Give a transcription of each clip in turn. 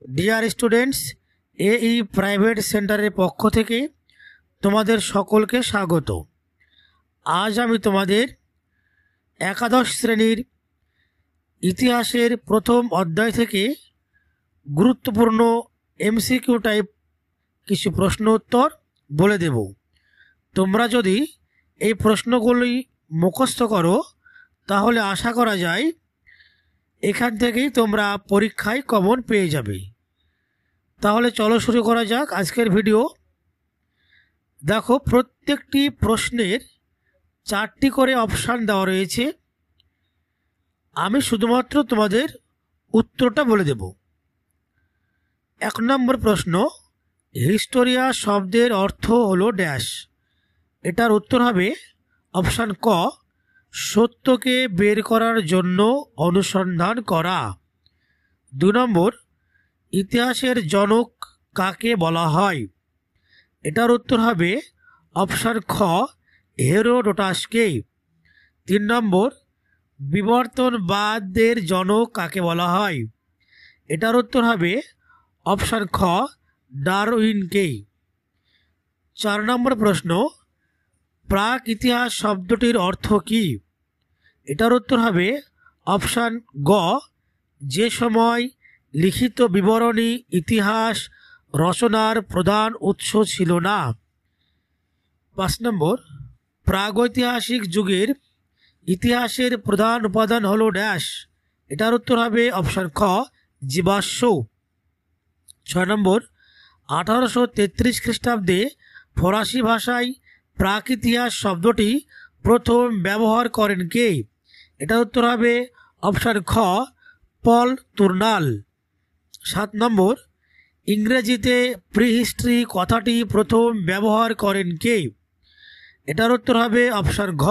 Dear students, এই private সেন্টারের পক্ষ থেকে তোমাদের সকলকে স্বাগত। আজ আমি তোমাদের একাদশ শ্রেণীর ইতিহাসের প্রথম অধ্যায় থেকে গুরুত্বপূর্ণ এমসিকিউ টাইপ কিছু প্রশ্ন উত্তর বলে দেব। তোমরা যদি এই প্রশ্নগুলি মুখস্থ করো তাহলে আশা করা যায় এখান থেকেই তোমরা পরীক্ষায় কমন পেয়ে যাবে। তাহলে চলো শুরু করা যাক আজকের ভিডিও। দেখো, প্রত্যেকটি প্রশ্নের 4টি করে অপশান দেওয়া রয়েছে। আমি শুধুমাত্র তোমাদের উত্তরটা বলে দেব। 1 নম্বর প্রশ্ন, হিস্টোরিয়া শব্দের অর্থ হলো ড্যাশ। এটার উত্তর হবে অপশান ক, সত্যকে বের করার জন্য অনুসন্ধান করা। 2 নম্বর, ইতিহাসের জনক কাকে বলা হয়? এটার উত্তর হবে অপশান খ, হেরোডোটাসকে। 3 নম্বর, বিবর্তনবাদের জনক কাকে বলা হয়? এটার উত্তর হবে অপশান খ, ডারউইনকে। 4 নম্বর প্রশ্ন, প্রাক ইতিহাস শব্দটির অর্থ কী? এটার উত্তর হবে অপশান গ, যে সময় লিখিত বিবরণী ইতিহাস রচনার প্রধান উৎস ছিল না। 5 নম্বর, প্রাগৈতিহাসিক যুগের ইতিহাসের প্রধান উপাদান হল ড্যাশ। এটার উত্তর হবে অপশান খ, জীবাশ্ম। 6 নম্বর, 1833 খ্রিস্টাব্দে ফরাসি ভাষায় প্রাক ইতিহাস শব্দটি প্রথম ব্যবহার করেন কে? এটার উত্তর হবে অপশান খ, পল তুর্নাল। 7 নম্বর, ইংরেজিতে প্রিহিস্ট্রি কথাটি প্রথম ব্যবহার করেন কে? এটার উত্তর হবে অপশান ঘ,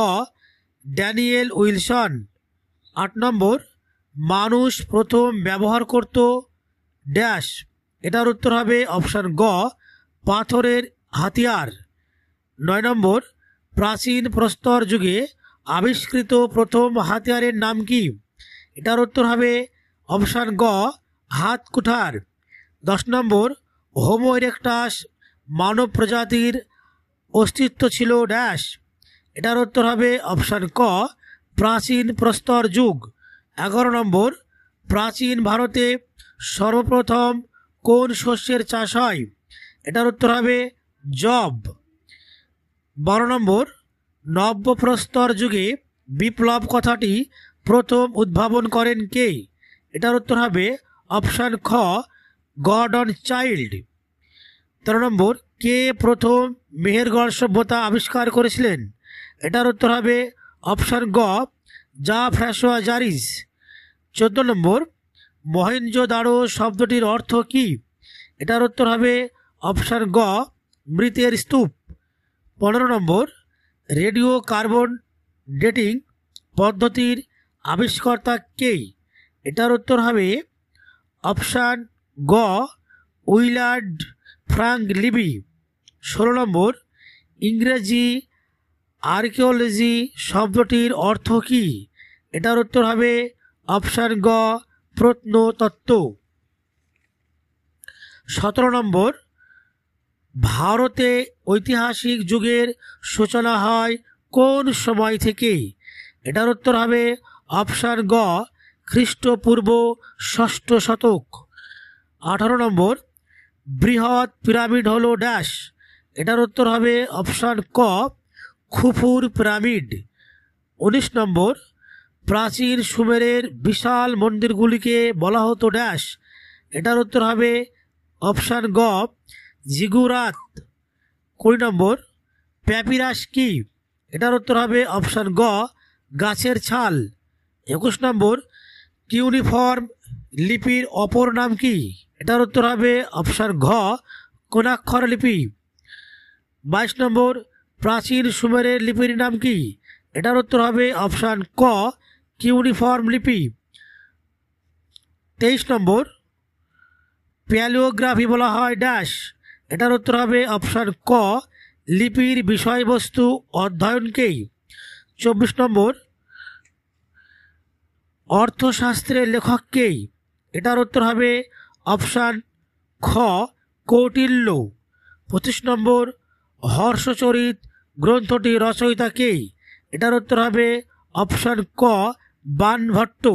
ড্যানিয়েল উইলসন। 8 নম্বর, মানুষ প্রথম ব্যবহার করত ড্যাশ। এটার উত্তর হবে অপশান গ, পাথরের হাতিয়ার। 9 নম্বর, প্রাচীন প্রস্তর যুগে আবিষ্কৃত প্রথম হাতিয়ারের নাম কি? এটার উত্তর হবে অপশান গ, হাত কুঠার। 10 নম্বর, হোমো ইরেক্টাস মানব প্রজাতির অস্তিত্ব ছিল ড্যাশ। এটার উত্তর হবে অপশান ক, প্রাচীন প্রস্তর যুগ। 11 নম্বর, প্রাচীন ভারতে সর্বপ্রথম কোন শস্যের চাষ হয়? এটার উত্তর হবে যব। 12 নম্বর, নব্যপ্রস্তর যুগে বিপ্লব কথাটি প্রথম উদ্ভাবন করেন কে? এটার উত্তর হবে অপশান খ, গর্ডন চাইল্ড। 13 নম্বর, কে প্রথম মেহেরগড় সভ্যতা আবিষ্কার করেছিলেন? এটার উত্তর হবে অপশান গ, জাফরাশোয়া জারিস। 14 নম্বর, মহেঞ্জোদারো শব্দটির অর্থ কী? এটার উত্তর হবে অপশান গ, মৃতের স্তূপ। 15 নম্বর, রেডিও কার্বন ডেটিং পদ্ধতির আবিষ্কর্তা কে? এটার উত্তর হবে অপশান গ, উইলার্ড ফ্রাঙ্ক লিবি। 16 নম্বর, ইংরেজি আর্কিওলজি শব্দটির অর্থ কী? এটার উত্তর হবে অপশান গ, প্রত্নতত্ত্ব। 17 নম্বর, ভারতে ঐতিহাসিক যুগের সূচনা হয় কোন সময় থেকে? এটার উত্তর হবে অপশান গ, খ্রিস্টপূর্ব 6ষ্ঠ শতক। 18 নম্বর, বৃহৎ পিরামিড হলো ড্যাশ। এটার উত্তর হবে অপশান ক, খুফুর পিরামিড। 19 নম্বর, প্রাচীন সুমেরের বিশাল মন্দিরগুলিকে বলা হতো ড্যাশ। এটার উত্তর হবে অপশান গ, জিগুরাত। 20 নম্বর, প্যাপিরাস কি? এটার উত্তর হবে অপশান গ, গাছের ছাল। 21 নম্বর, কিউনিফর্ম লিপির অপর নাম কি? এটার উত্তর হবে অপশান ঘ, কোণাক্ষর লিপি। 22 নম্বর, প্রাচীন সুমেরের লিপির নাম কি? এটার উত্তর হবে অপশান ক, কিউনিফর্ম লিপি। 23 নম্বর, প্যালিওগ্রাফি বলা হয় ড্যাশ। এটার উত্তর হবে অপশান ক, লিপির বিষয়বস্তু অধ্যয়নকেই। 24 নম্বর, অর্থশাস্ত্রের লেখক কে? এটার উত্তর হবে অপশান খ কৌটিল্য। 25 নম্বর হর্ষচরিত গ্রন্থটি রচয়িতা কে? এটার উত্তর হবে অপশন ক বাণভট্ট।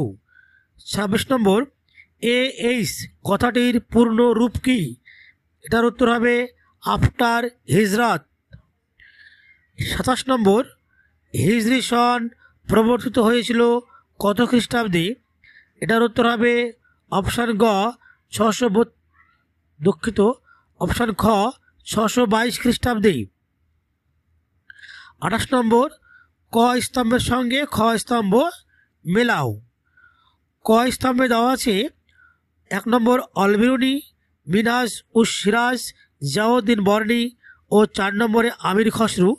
26 নম্বর এইচ কথাটির পূর্ণ রূপ কি? এটার উত্তর হবে আফটার হিজরত। 27 নম্বর হিজরি সন প্রবর্তিত হয়েছিল কত খ্রিস্টাব্দে? এটার উত্তর হবে অপশান গ 600 দুঃখিত অপশান খ 622 খ্রিস্টাব্দে। 28 নম্বর ক স্তম্ভের সঙ্গে খ স্তম্ভ মেলাও। ক স্তম্ভে দেওয়া আছে 1 নম্বর অলবিরুনি, মিনহাজ উস সিরাজ, জিয়াউদ্দিন বর্ণী ও 4 নম্বরে আমির খসরু।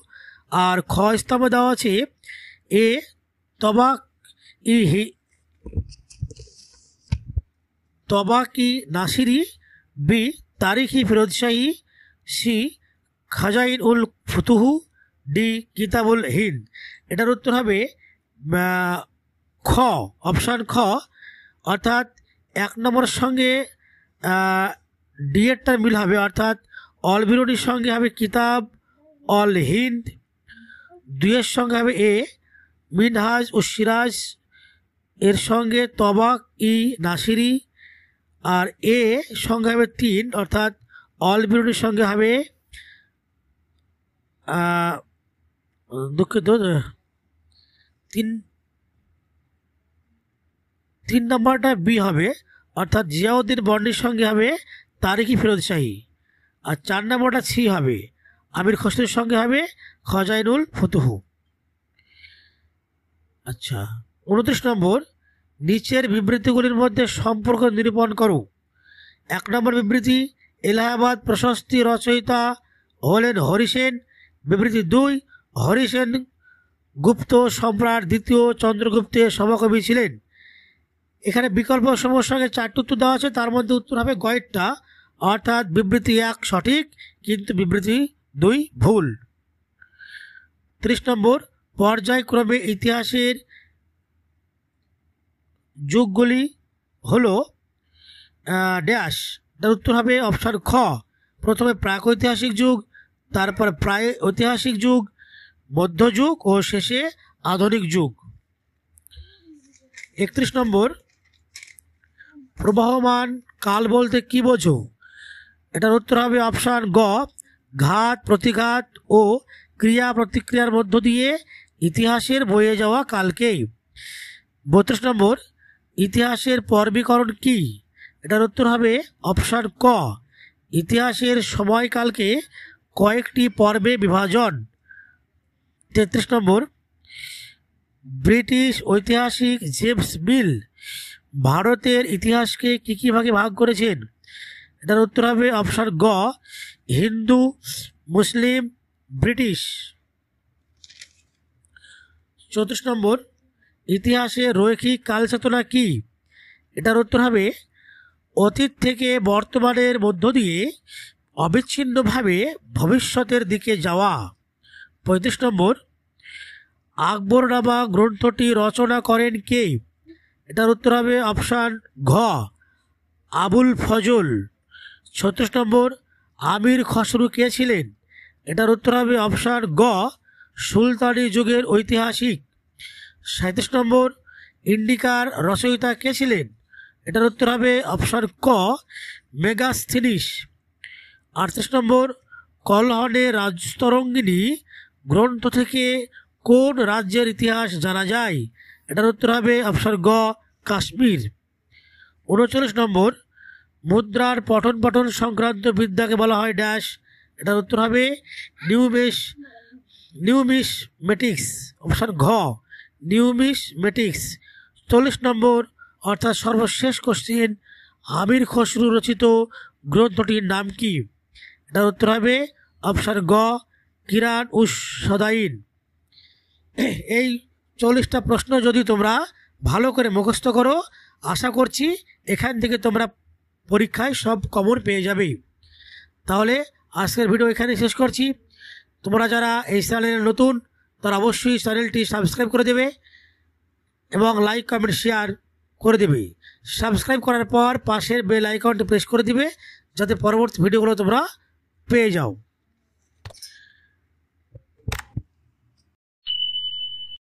আর খ স্তম্ভে দেওয়া আছে এ তবাকি নাসিরি, বি তারিখি ফিরোজশাহী, সি খাজাইন উল ফুতুহু, ডি কিতাবুল হিন্দ। এটার উত্তর হবে খ অপশান খ, অর্থাৎ 1 নম্বরের সঙ্গে ডি এরটার মিল হবে, অর্থাৎ অলবিরুনির সঙ্গে হবে কিতাব অল হিন্দ, 2 এর সঙ্গে হবে এ মিনহাজ ও সিরাজ, এর সঙ্গে তবাক ই নাসিরি, আর এ সঙ্গে হবে 3, অর্থাৎ অলবিরুনির সঙ্গে হবে দুঃখিত 3 নম্বরটা বি হবে, অর্থাৎ জিয়াউদ্দিন বর্ণীর সঙ্গে হবে তারিখি ফিরোজশাহী। আর 4 নম্বরটা সি হবে, আমির খসরুর সঙ্গে হবে খাজাইনুল ফুতুহু। আচ্ছা 29 নম্বর নিচের বিবৃতিগুলির মধ্যে সম্পর্ক নিরূপণ করো। 1 নম্বর বিবৃতি এলাহাবাদ প্রশস্তি রচয়িতা হলেন হরিসেন। বিবৃতি 2 হরিসেন গুপ্ত সম্রাট দ্বিতীয় চন্দ্রগুপ্তের সমকবি ছিলেন। এখানে বিকল্প সমূহের সঙ্গে 4টি উত্তর দেওয়া আছে, তার মধ্যে উত্তর হবে গয়েরটা, অর্থাৎ বিবৃতি 1 সঠিক কিন্তু বিবৃতি 2 ভুল। 30 নম্বর পর্যায়ক্রমে ইতিহাসের যুগগুলি হলো ড্যাশ। তার উত্তর হবে অপশান খ, প্রথমে প্রাকৈতিহাসিক যুগ, তারপর প্রায় ঐতিহাসিক যুগ, মধ্যযুগ ও শেষে আধুনিক যুগ। 31 নম্বর প্রবাহমান কাল বলতে কি বোঝো? এটার উত্তর হবে অপশান গ ঘাত প্রতিঘাত ও ক্রিয়া প্রতিক্রিয়ার মধ্য দিয়ে ইতিহাসের বয়ে যাওয়া কালকেই। 32 নম্বর ইতিহাসের পর্বীকরণ কি? এটার উত্তর হবে অপশান ক ইতিহাসের সময়কালকে কয়েকটি পর্বে বিভাজন। 33 নম্বর ব্রিটিশ ঐতিহাসিক জেমস মিল ভারতের ইতিহাসকে কী কী ভাগে ভাগ করেছেন? এটার উত্তর হবে অপশান গ হিন্দু, মুসলিম, ব্রিটিশ। 34 নম্বর ইতিহাসে রৈখিক কালচেতনা কি? এটার উত্তর হবে অতীত থেকে বর্তমানের মধ্য দিয়ে অবিচ্ছিন্নভাবে ভবিষ্যতের দিকে যাওয়া। 35 নম্বর আকবরনামা গ্রন্থটি রচনা করেন কে? এটার উত্তর হবে অপশান ঘ আবুল ফজল। 36 নম্বর আমির খসরু কে ছিলেন? এটার উত্তর হবে অপশান গ সুলতানি যুগের ঐতিহাসিক। 37 নম্বর ইন্ডিকার রচয়িতা কে ছিলেন? এটার উত্তর হবে অপশান ক মেগাস্থিনিস। 38 নম্বর কলহনে রাজতরঙ্গিনী গ্রন্থ থেকে কোন রাজ্যের ইতিহাস জানা যায়? এটার উত্তর হবে অপশান গ কাশ্মীর। 39 নম্বর মুদ্রার পঠন পাঠন সংক্রান্ত বিদ্যাকে বলা হয় ড্যাশ। এটার উত্তর হবে নিউমিসমেটিক্স, অপশান ঘ নিউমিসমেটিক্স। 40 নম্বর অর্থাৎ সর্বশেষ কোশ্চেন আমির খসরু রচিত গ্রন্থটির নাম কি? এটার উত্তর হবে অপশান গ কিরান উস সদাইন। এই 40টা প্রশ্ন যদি তোমরা ভালো করে মুখস্থ করো, আশা করছি এখান থেকে তোমরা পরীক্ষায় সব কমন পেয়ে যাবে। তাহলে আজকের ভিডিও এখানে শেষ করছি। তোমরা যারা এই চ্যানেলে নতুন তারা অবশ্যই চ্যানেলটি সাবস্ক্রাইব করে দেবে এবং লাইক কমেন্ট শেয়ার করে দিবে। সাবস্ক্রাইব করার পর পাশের বেল আইকনটি প্রেস করে দিবে, যাতে পরবর্তী ভিডিওগুলো তোমরা পেয়ে যাও।